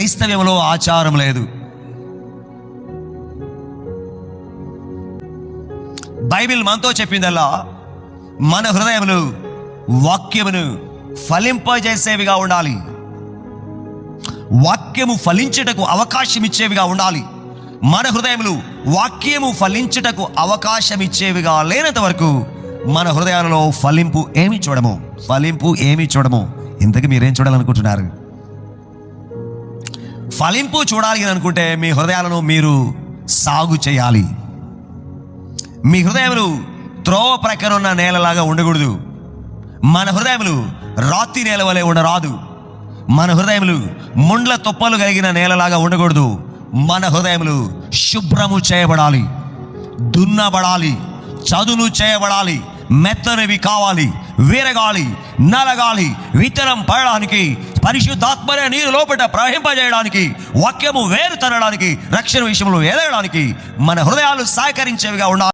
క్రైస్తవ్యంలో ఆచారం లేదు. బైబిల్ మనతో చెప్పిందల్లా మన హృదయములు వాక్యమును ఫలింపజేసేవిగా ఉండాలి. వాక్యము ఫలించుటకు అవకాశం ఇచ్చేవిగా ఉండాలి. మన హృదయములు వాక్యము ఫలించుటకు అవకాశం ఇచ్చేవిగా లేనంత వరకు మన హృదయాలలో ఫలింపు ఏమి చూడము. ఇంతకీ మీరేం చూడాలనుకుంటున్నారు? ఫలింపు చూడాలి అని అనుకుంటే మీ హృదయాలను మీరు సాగు చేయాలి. మీ హృదయములు త్రోవ ప్రక్కన ఉన్న నేలలాగా ఉండకూడదు. మన హృదయములు రాతి నేల వలె ఉండరాదు. మన హృదయములు ముండ్ల తొప్పలు కలిగిన నేలలాగా ఉండకూడదు. మన హృదయములు శుభ్రము చేయబడాలి, దున్నబడాలి, చదును చేయబడాలి, మెత్తనివి కావాలి. వీరగాలి, నలగాలి, విత్తనం పడడానికి, పరిశుద్ధాత్మనే నీరు లోపల ప్రవహింపజేయడానికి, వాక్యము వేరు తనడానికి, రక్షణ విషయంలో ఎదగడానికి మన హృదయాలు సహకరించేవిగా ఉండాలి.